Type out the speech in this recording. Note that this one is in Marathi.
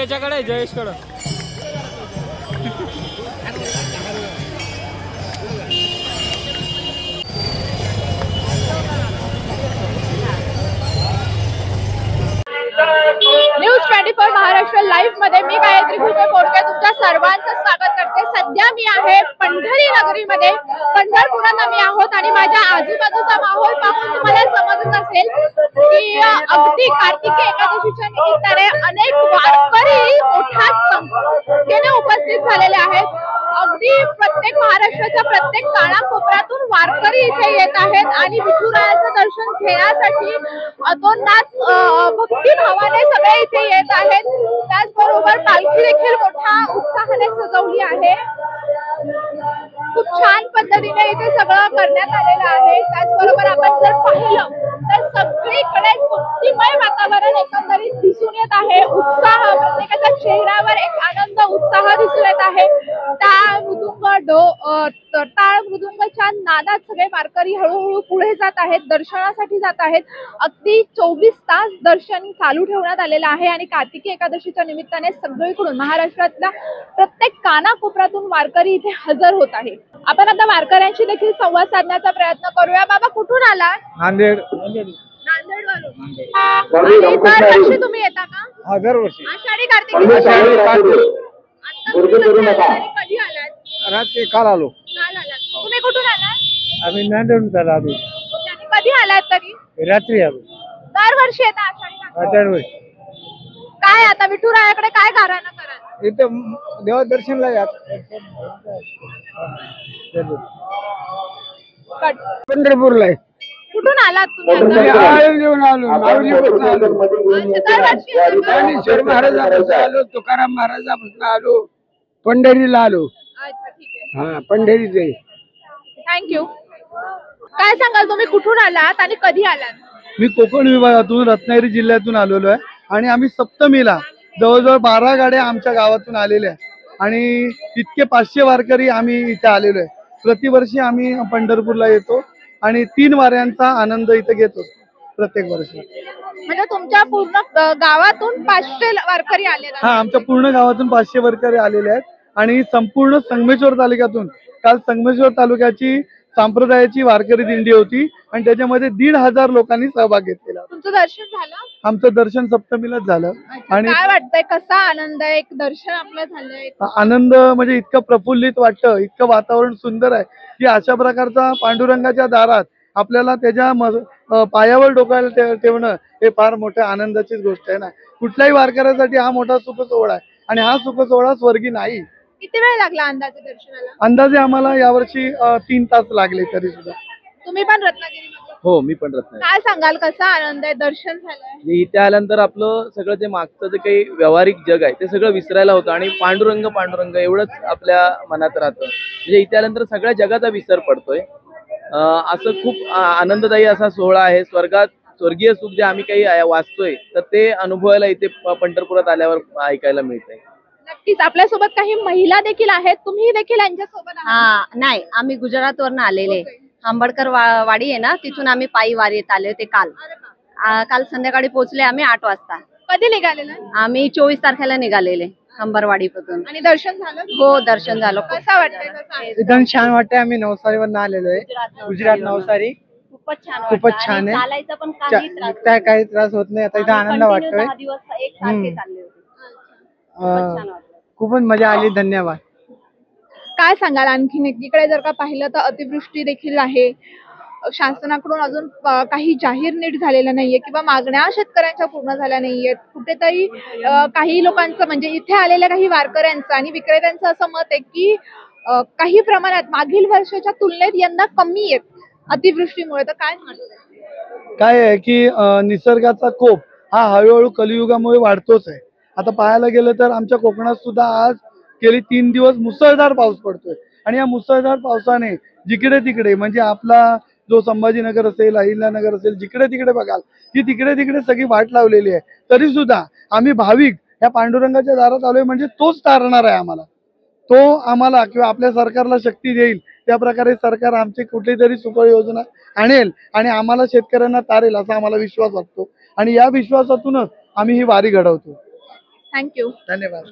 याच्याकडे जयेशकडे न्यूज 24 महाराष्ट्र लाईव्ह मध्ये मी गायत्री घुगे बोलते, तुमच्या सर्वांचं स्वागत करते। सध्या मी आहे पंढरी नगरीमध्ये, पंढरपुरात आम्ही आहोत आणि माझ्या आजूबाजूचा माहोल पाहून तुम्हाला समजत असेल की अगदी कार्तिकी एकादशीच्या निमित्ताने अनेक वारकरी मोठ्या संख्येने उपस्थित झालेले आहेत। अगदी प्रत्येक महाराष्ट्राच्या प्रत्येक कानाकोपऱ्यातून वारकरी इथे येत आहेत आणि विठुरायाचं दर्शन घेण्यासाठी अतोनात भक्तिभावाने सगळे इथे येत आहेत। त्याचबरोबर पालखी देखील मोठ्या उत्साहाने सजवली आहे। खूप छान पद्धतीने इथे सगळं करण्यात आलेलं आहे। त्याचबरोबर आपण जर पाहिलं तर सगळीकडे भक्तिमय वातावरण एकंदरीत दिसून येत आहे। उत्साह, प्रत्येकाच्या चेहऱ्यावर एक आनंद उत्साह दिसून येत आहे। टाळ मृदुंगाच्या नादात सगळे वारकरी हळूहळू पुढे जात आहेत, दर्शनासाठी जात आहेत। अगदी 24 तास दर्शन चालू ठेवण्यात आलेलं आहे आणि कार्तिकी एकादशीच्या निमित्ताने सगळीकडून महाराष्ट्रातल्या प्रत्येक कानाकोपऱ्यातून वारकरी इथे हजर होत आहे। आपण आता वारकऱ्यांशी देखील संवाद साधण्याचा प्रयत्न करूया। बाबा, कुठून आला? नांदेड वरून। दरवर्षी तुम्ही येता का? दरवर्षी आषाढी कार्तिकी कधी आलात? रात्री काल आलो। काल आलात। तुम्ही कुठून आलात? आम्ही नांदेड आलो। कधी आलात तरी? रात्री आलो। दरवर्षी येता आषाढी? दरवर्षी। काय आता विठुरायाकडे काय गाराणं कराल? इथं देवा दर्शनला या। पंढरपूरला आहे। कुठून आलात तुम्ही? येऊन आलो, माऊलीपासून आलो, ज्ञानेश्वर महाराजांपासून आलो, तुकाराम महाराजांपासून आलो, पंढरीला आलो। अच्छा, ठीक आहे। हा, पंढरीच आहे। थँक्यू। काय सांगाल, तुम्ही कुठून आलात आणि कधी आलात? मी कोकण विभागातून रत्नागिरी जिल्ह्यातून आलेलो आहे आणि आम्ही सप्तमीला जवळजवळ 12 गाड्या आमच्या गावातून आलेल्या आहे आणि इतके 500 वारकरी आम्ही इथे आलेलो आहे। प्रतिवर्षी आम्ही पंढरपूरला येतो आणि 3 वाऱ्यांचा आनंद इथे घेतो प्रत्येक वर्षी। म्हणजे तुमच्या पूर्ण गावातून 500 वारकरी आले? हा, आमच्या पूर्ण गावातून 500 वारकरी आलेले आहेत आणि संपूर्ण संगमेश्वर तालुक्यातून काल संगमेश्वर तालुक्याची संप्रदायाची वारकरी दिंडी होती आणि त्याच्यामध्ये 1,500 लोकांनी सहभाग घेतलेला। तुमचं दर्शन झालं? आमचं दर्शन सप्तमीलाच झालं। आणि काय वाटतंय, कसा आनंद आहे? एक दर्शन आपलं झालंय, आनंद म्हणजे इतकं प्रफुल्लित वाटतं, इतकं वातावरण सुंदर आहे की अशा प्रकारचा पांडुरंगाच्या दारात आपल्याला त्याच्या पायावर डोकायला ठेवणं हे फार मोठ्या आनंदाचीच गोष्ट आहे ना। कुठल्याही वारकऱ्यासाठी हा मोठा सुख सोहळा आहे आणि हा सुख सोहळा स्वर्गी नाही। किती वेळ लागला अंदाजे दर्शनाला? अंदाजे आम्हाला यावर्षी 3 तास लागले तरी सुद्धा। तुम्ही पण रत्नागिरी? हो, मी पण रत्नागिरी। काय सांगाल, कसा आनंद आहे? दर्शन झालंय? इथे आल्यानंतर आपलं सगळं जे मागचं जे काही व्यावहारिक जग आहे ते सगळं विसरायला होतं आणि पांडुरंग पांडुरंग एवढंच आपल्या मनात राहतं। म्हणजे इथे आल्यानंतर सगळ्या जगाचा विसर पडतोय। असं खूप आनंददायी असा सोहळा आहे। स्वर्गीय सुख जे आम्ही काही वाचतोय तर ते अनुभवायला इथे पंढरपुरात आल्यावर ऐकायला मिळतंय। नक्कीच आपल्यासोबत काही महिला देखील आहेत, तुम्ही देखील यांच्यासोबत आहात? हा, नाही, आम्ही गुजरातवरून आलेले। आंबेडकर वाडी आहे ना, तिथून आम्ही पायी वारीत आले होते काल। काल संध्याकाळी पोहोचले आम्ही 8 वाजता। कधी निघालेला? आम्ही 24 तारखेला निघालेले अंबरवाडीपासून। आणि दर्शन झालं? हो, दर्शन झालं। कसं वाटतंय? एकदम छान वाटतंय। आम्ही नवसारीवरून आलेलो आहे, गुजरात नवसारी। खूपच छान, खूपच छान आहे। चालायचा पण काही त्रास होत नाही। आता इथं आनंद वाटतोय। 10 दिवस एकसारखे चालले होते। खूपच मजा आली। धन्यवाद। काय सांगाल आणखीन? एकीकडे जर का पाहिलं तर अतिवृष्टी देखील आहे, शासनाकडून अजून काही जाहीर नीट झालेलं नाहीये किंवा मागण्या शेतकऱ्यांच्या पूर्ण झाल्या नाहीयेत। कुठेतरी काही लोकांचं म्हणजे इथे आलेल्या काही वारकऱ्यांचं आणि विक्रेत्यांचं असं मत आहे की काही प्रमाणात मागील वर्षाच्या तुलनेत यंदा कमी आहेत अतिवृष्टीमुळे। तर काय म्हणतात? काय आहे की निसर्गाचा कोप हा हळूहळू कलियुगामुळे वाढतोच आहे। आता पाहायला गेलं तर आमच्या कोकणात सुद्धा आज गेली 3 दिवस मुसळधार पाऊस पडतोय आणि या मुसळधार पावसाने जिकडे तिकडे म्हणजे आपला जो संभाजीनगर असेल, अहिल्यानगर असेल, जिकडे तिकडे बघाल की तिकडे तिकडे सगळी वाट लावलेली आहे। तरी सुद्धा आम्ही भाविक या पांडुरंगाच्या दारात आलोय म्हणजे तोच तारणार आहे आम्हाला। तो आम्हाला किंवा आपल्या सरकारला शक्ती देईल त्या प्रकारे सरकार आमची कुठलीतरी सुफळ योजना आणेल आणि आम्हाला शेतकऱ्यांना तारेल असा आम्हाला विश्वास वाटतो आणि या विश्वासातूनच आम्ही ही वारी घडवतो। थँक्यू. धन्यवाद.